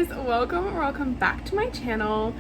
guys, welcome back to my channel.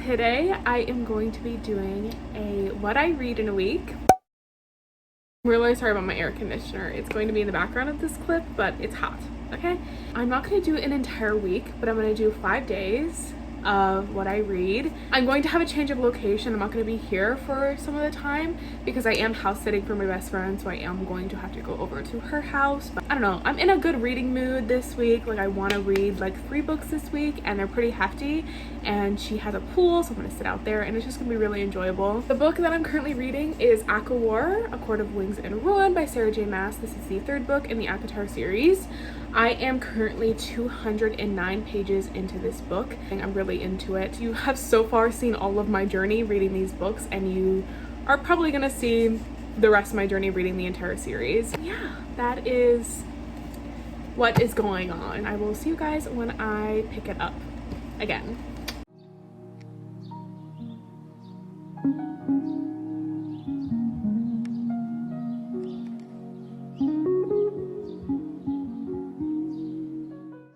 Today I am going to be doing a what I read in a week. I'm really sorry about my air conditioner. It's going to be in the background of this clip, but it's hot, okay? I'm not going to do an entire week, but I'm going to do 5 days of what I read. I'm going to have a change of location. I'm not going to be here for some of the time because I am house sitting for my best friend, so I am going to have to go over to her house. But I don't know, I'm in a good reading mood this week. Like, I want to read like 3 books this week, and they're pretty hefty, and she has a pool, so I'm going to sit out there and it's just going to be really enjoyable. The book that I'm currently reading is ACOWAR, A Court of Wings and Ruin by Sarah J. Maas. This is the 3rd book in the ACOWAR series. I am currently 209 pages into this book and I'm really into it. You have so far seen all of my journey reading these books, and you are probably gonna see the rest of my journey reading the entire series. Yeah, that is what is going on. I will see you guys when I pick it up again.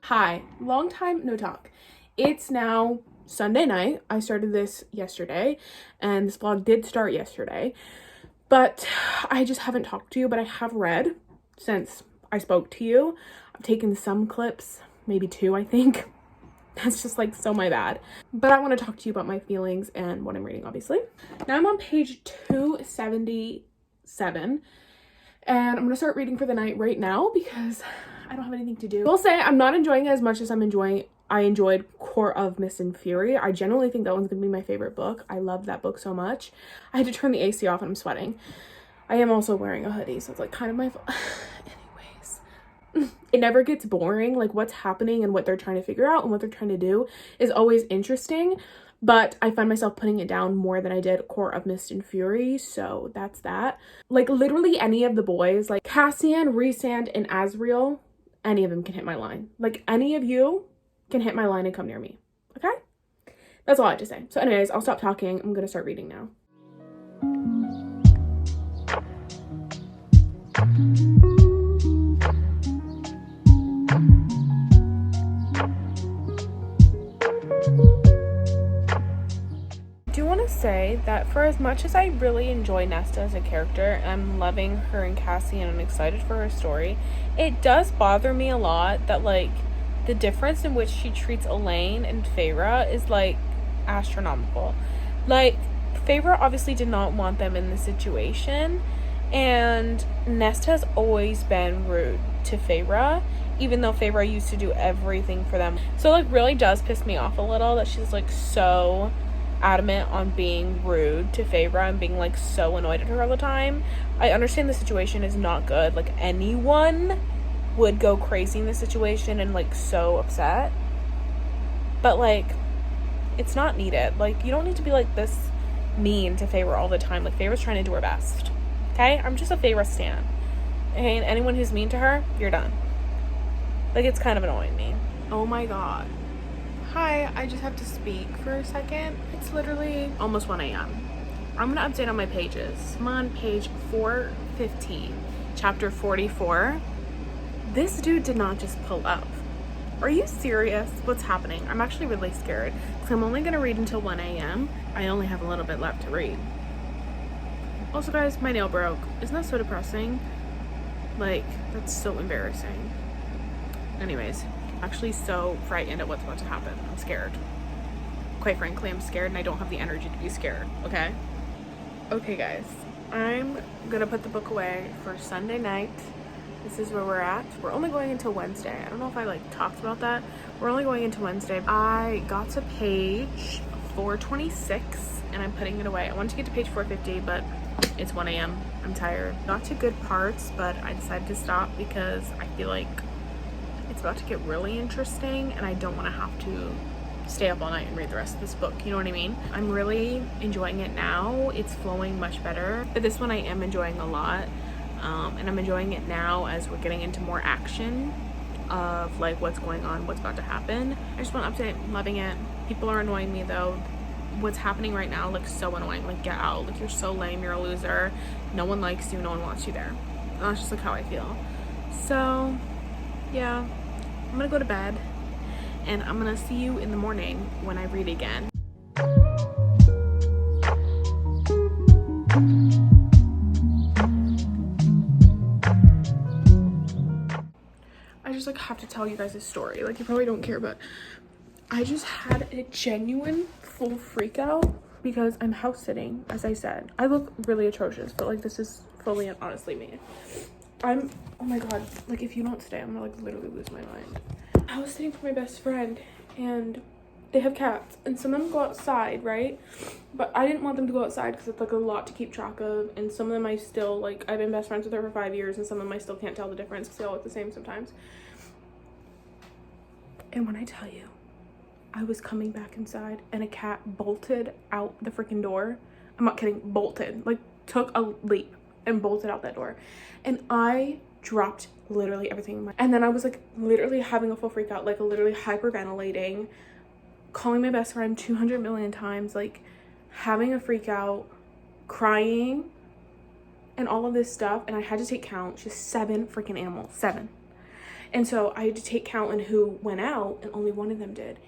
Hi, long time no talk. It's now Sunday night. I started this yesterday, and this vlog did start yesterday, but I just haven't talked to you. But I have read since I spoke to you. I've taken some clips, maybe 2, I think. That's just like so my bad. But I want to talk to you about my feelings and what I'm reading, obviously. Now I'm on page 277, and I'm gonna start reading for the night right now because I don't have anything to do. I will say I'm not enjoying it as much as I enjoyed Court of Mist and Fury. I genuinely think that one's gonna be my favorite book. I love that book so much. I had to turn the AC off and I'm sweating. I am also wearing a hoodie, so it's like kind of my fault. Anyways, it never gets boring. Like, what's happening and what they're trying to figure out and what they're trying to do is always interesting. But I find myself putting it down more than I did Court of Mist and Fury, so that's that. Like, literally any of the boys, like Cassian, Rhysand, and Azriel, any of them can hit my line. Like, any of you can hit my line and come near me, okay? That's all I have to say. So anyways, I'll stop talking. I'm gonna start reading now. I do want to say that for as much as I really enjoy Nesta as a character, I'm loving her and Cassie and I'm excited for her story, it does bother me a lot that, like, the difference in which she treats Elaine and Feyre is, like, astronomical. Like, Feyre obviously did not want them in the situation, and Nesta has always been rude to Feyre, even though Feyre used to do everything for them. So, like, really does piss me off a little that she's, like, so adamant on being rude to Feyre and being, like, so annoyed at her all the time. I understand the situation is not good. Like, anyone would go crazy in this situation and, like, so upset. But, like, it's not needed. Like, you don't need to be, like, this mean to Feyre all the time. Like, Feyre's trying to do her best. Okay? I'm just a Feyre stan. And anyone who's mean to her, you're done. Like, it's kind of annoying me. Oh my god. Hi, I just have to speak for a second. It's literally almost 1 a.m. I'm gonna update on my pages. I'm on page 415, chapter 44. This dude did not just pull up. Are you serious? What's happening? I'm actually really scared because I'm only gonna read until 1 a.m. I only have a little bit left to read. Also, guys, my nail broke. Isn't that so depressing? Like, that's so embarrassing. Anyways, I'm actually so frightened at what's about to happen. I'm scared. Quite frankly, I'm scared and I don't have the energy to be scared, okay? Okay, guys, I'm gonna put the book away for Sunday night. This is where we're at. We're only going until Wednesday. I don't know if I, like, talked about that. We're only going into Wednesday. I got to page 426 and I'm putting it away. I wanted to get to page 450, but it's 1 a.m. I'm tired. Got to good parts, but I decided to stop because I feel like it's about to get really interesting and I don't want to have to stay up all night and read the rest of this book, you know what I mean? I'm really enjoying it now. It's flowing much better, but this one I am enjoying a lot. And I'm enjoying it now as we're getting into more action of, like, what's going on, what's about to happen. I just want to update. I'm loving it. People are annoying me though. What's happening right now looks so annoying. Like, get out. Like, you're so lame. You're a loser. No one likes you. No one wants you there. And that's just, like, how I feel. So yeah, I'm gonna go to bed and I'm gonna see you in the morning when I read again. I just like have to tell you guys a story. Like, you probably don't care, but I just had a genuine full freak out because I'm house sitting. As I said, I look really atrocious, but like, this is fully and honestly me. Oh my god, like, if you don't stay, I'm gonna like literally lose my mind. I was sitting for my best friend, and they have cats, and some of them go outside, right? But I didn't want them to go outside because it's like a lot to keep track of, and some of them I still like, I've been best friends with her for 5 years, and some of them I still can't tell the difference because they all look the same sometimes. And when I tell you, I was coming back inside and a cat bolted out the freaking door. I'm not kidding, bolted, like took a leap and bolted out that door. And I dropped literally everything in my, and then I was like literally having a full freak out, like literally hyperventilating, calling my best friend 200 million times, like having a freak out, crying, and all of this stuff. And I had to take count, just 7 freaking animals, 7. And so I had to take count on who went out, and only one of them did.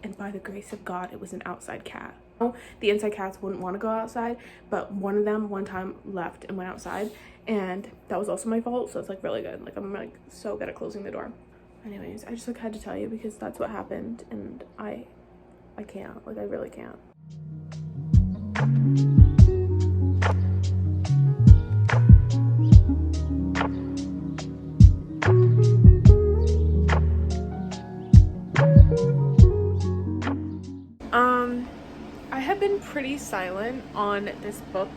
And by the grace of God, it was an outside cat. The inside cats wouldn't want to go outside, but one of them one time left and went outside, and that was also my fault. So it's like really good. Like, I'm like so good at closing the door. Anyways, I just like had to tell you because that's what happened, and I can't, like, I really can't. I have been pretty silent on this book,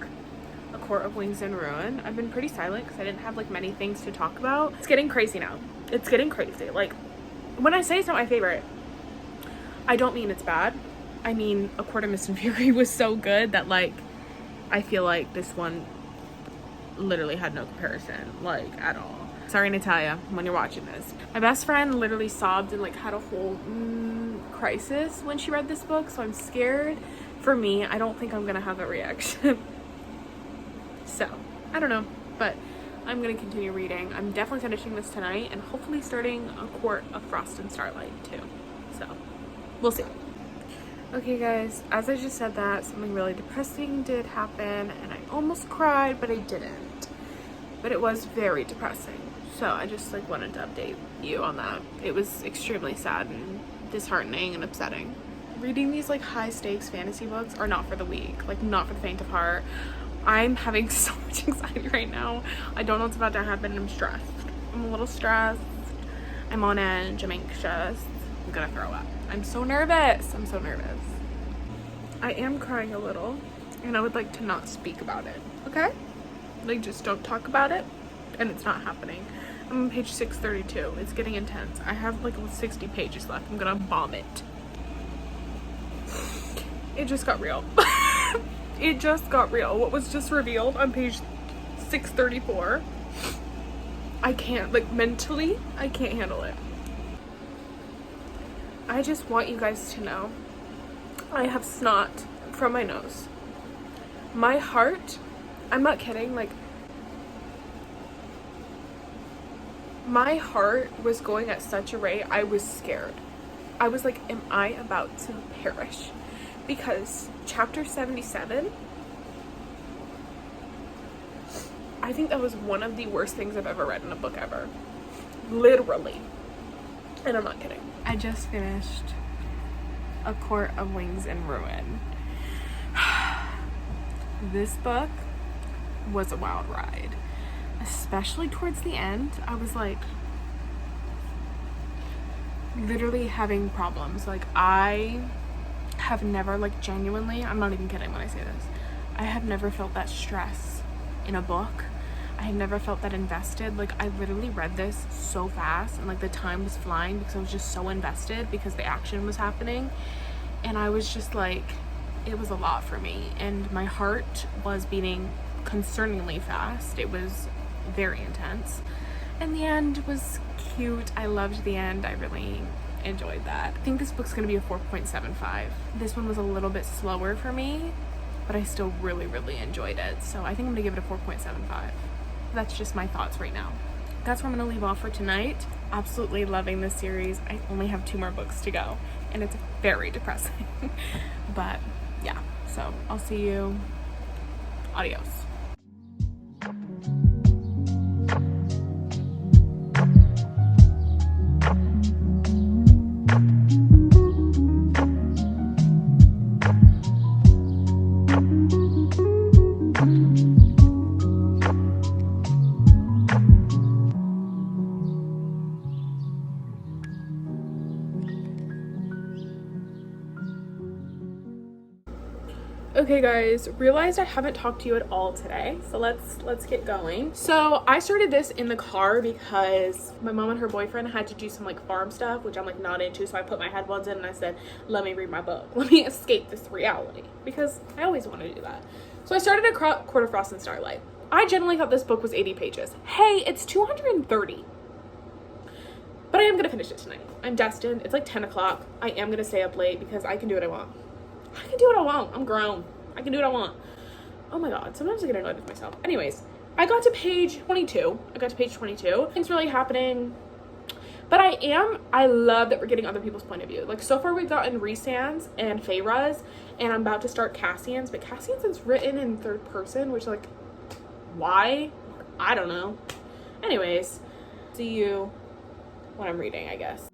A Court of Wings and Ruin. I've been pretty silent because I didn't have like many things to talk about. It's getting crazy now. It's getting crazy. Like, when I say it's not my favorite, I don't mean it's bad. I mean, A Court of Mist and Fury was so good that like, I feel like this one literally had no comparison, like, at all. Sorry, Natalia, when you're watching this. My best friend literally sobbed and like had a whole crisis when she read this book, so I'm scared. For me, I don't think I'm gonna have a reaction. So, I don't know, but I'm gonna continue reading. I'm definitely finishing this tonight and hopefully starting A Court of Frost and Starlight too. So, we'll see. Okay guys, as I just said that, something really depressing did happen and I almost cried, but I didn't. But it was very depressing. So I just like wanted to update you on that. It was extremely sad and disheartening and upsetting. Reading these like high stakes fantasy books are not for the weak, like not for the faint of heart. I'm having so much anxiety right now. I don't know what's about to happen. I'm stressed. I'm a little stressed. I'm on edge. I'm anxious. I'm gonna throw up. I'm so nervous. I'm so nervous. I am crying a little and I would like to not speak about it, okay? Like, just don't talk about it, and it's not happening. I'm on page 632. It's getting intense. I have like 60 pages left. I'm gonna vomit. It just got real. It just got real. What was just revealed on page 634. I can't, like, mentally, I can't handle it. I just want you guys to know I have snot from my nose. My heart, I'm not kidding, like, my heart was going at such a rate, I was scared. I was like, am I about to perish? Because chapter 77, I think that was one of the worst things I've ever read in a book ever. Literally. And I'm not kidding. I just finished A Court of Wings and Ruin. This book was a wild ride. Especially towards the end, I was like literally having problems. Like, I have never, like, genuinely, I'm not even kidding when I say this, I have never felt that stress in a book. I had never felt that invested. Like, I literally read this so fast and like the time was flying because I was just so invested because the action was happening, and I was just like, it was a lot for me, and my heart was beating concerningly fast. It was very intense, and the end was cute. I loved the end. I really enjoyed that. I think this book's gonna be a 4.75. This one was a little bit slower for me, but I still really enjoyed it, so I think I'm gonna give it a 4.75. That's just my thoughts right now. That's where I'm gonna leave off for tonight. absolutely loving this series. I only have 2 more books to go, and it's very depressing. But yeah, so I'll see you. Adios. Okay guys, realized I haven't talked to you at all today, so let's get going. So I started this in the car because my mom and her boyfriend had to do some like farm stuff, which I'm like not into, so I put my headphones in and I said, let me read my book. Let me escape this reality, because I always want to do that. So I started at Court of Frost and Starlight. I generally thought this book was 80 pages. Hey, it's 230. But I am gonna finish it tonight. I'm destined. It's like 10 o'clock. I am gonna stay up late because I can do what I want. I can do what I want. I'm grown. I can do what I want. Oh my god, sometimes I get annoyed with myself. Anyways, I got to page 22. Things really happening. But I love that we're getting other people's point of view. Like, so far we've gotten Rhysand's and Feyre's, and I'm about to start Cassian's, but Cassian's is written in 3rd person, which, like, why? I don't know. Anyways, see you when I'm reading, I guess.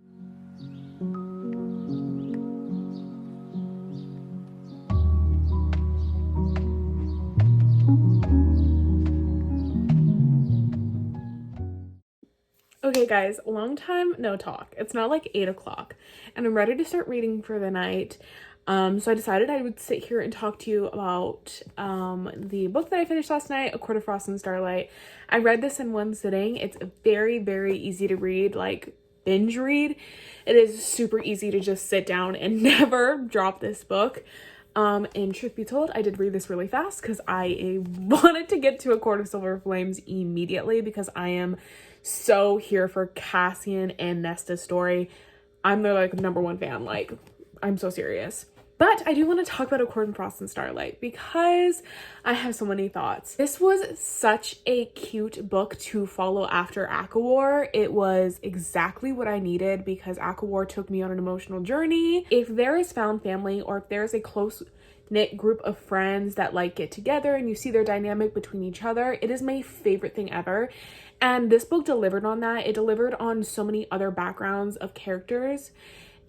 Okay guys, long time no talk. It's now like 8 o'clock and I'm ready to start reading for the night. So I decided I would sit here and talk to you about the book that I finished last night, A Court of Frost and Starlight. I read this in one sitting. It's very, very easy to read, like binge read. It is super easy to just sit down and never drop this book. And truth be told, I did read this really fast because I wanted to get to A Court of Silver Flames immediately because I am so here for Cassian and Nesta's story. I'm their like #1 fan. Like, I'm so serious. But I do want to talk about A Court of Frost and Starlight because I have so many thoughts. This was such a cute book to follow after ACOWAR. It was exactly what I needed because ACOWAR took me on an emotional journey. If there is found family, or if there is a close knit group of friends that like get together and you see their dynamic between each other, it is my favorite thing ever. And this book delivered on that. It delivered on so many other backgrounds of characters,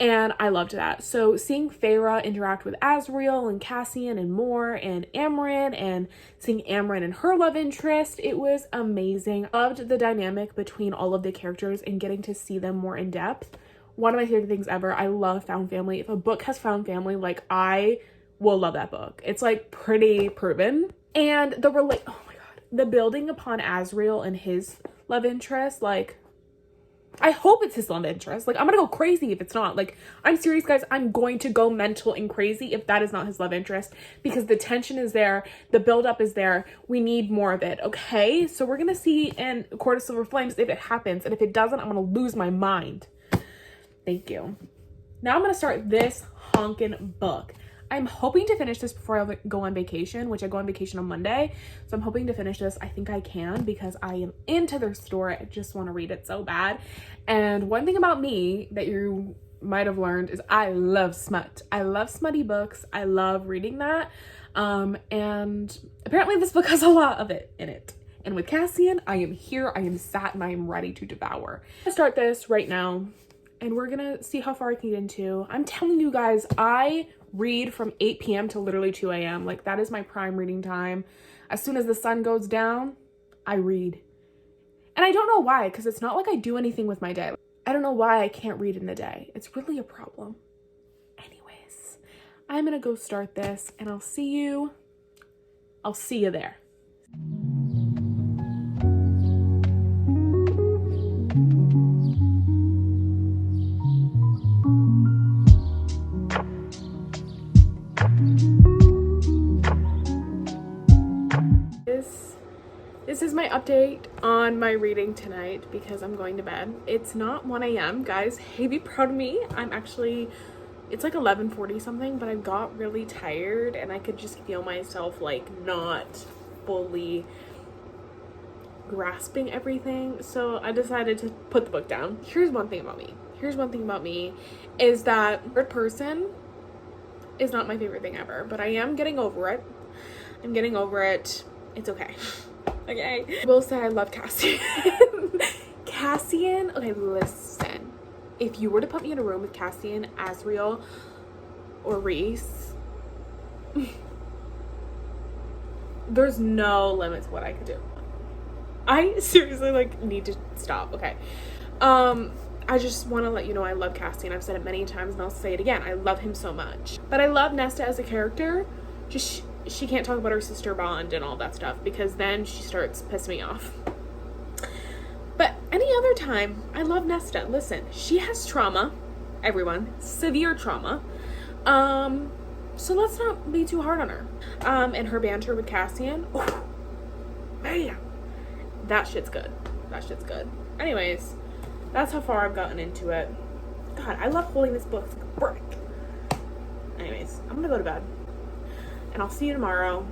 and I loved that. So seeing Feyre interact with Azriel and Cassian and Mor and Amren, and seeing Amren and her love interest, it was amazing. I loved the dynamic between all of the characters and getting to see them more in depth. One of my favorite things ever. I love found family. If a book has found family, like, I will love that book. It's like pretty proven. And oh my god, the building upon Azriel and his love interest, like, I hope it's his love interest. Like, I'm gonna go crazy if it's not. Like, I'm serious, guys. I'm going to go mental and crazy if that is not his love interest, because the tension is there, the buildup is there. We need more of it, okay? So we're gonna see in Court of Silver Flames if it happens, and if it doesn't, I'm gonna lose my mind. Thank you. Now I'm gonna start this honkin' book. I'm hoping to finish this before I go on vacation, which I go on vacation on Monday. So I'm hoping to finish this. I think I can because I am into their story. I just want to read it so bad. And one thing about me that you might have learned is I love smut. I love smutty books. I love reading that. And apparently this book has a lot of it in it. And with Cassian, I am here, I am sat, and I am ready to devour. I'm gonna start this right now, and we're gonna see how far I can get into. I'm telling you guys, I read from 8 p.m. to literally 2 a.m. Like, that is my prime reading time. As soon as the sun goes down, I read. And I don't know why, because it's not like I do anything with my day. I don't know why I can't read in the day. It's really a problem. Anyways, I'm gonna go start this, and I'll see you there. This is my update on my reading tonight because I'm going to bed. It's not 1 a.m. guys. Hey, be proud of me. It's like 11:40 something, but I got really tired and I could just feel myself like not fully grasping everything, so I decided to put the book down. Here's one thing about me is that third person is not my favorite thing ever, but I am getting over it. It's okay. Okay. I will say I love Cassian. Cassian, okay, listen. If you were to put me in a room with Cassian, Asriel, or Reese, there's no limit to what I could do. I seriously, like, need to stop. Okay. I just want to let you know I love Cassian. I've said it many times and I'll say it again. I love him so much. But I love Nesta as a character. Just she can't talk about her sister bond and all that stuff, because then she starts pissing me off. But any other time, I love Nesta. Listen, she has trauma. Everyone. Severe trauma. So let's not be too hard on her. And her banter with Cassian. Oh, man. That shit's good. Anyways, that's how far I've gotten into it. God, I love holding this book. It's like a brick. Anyways, I'm gonna go to bed. And I'll see you tomorrow.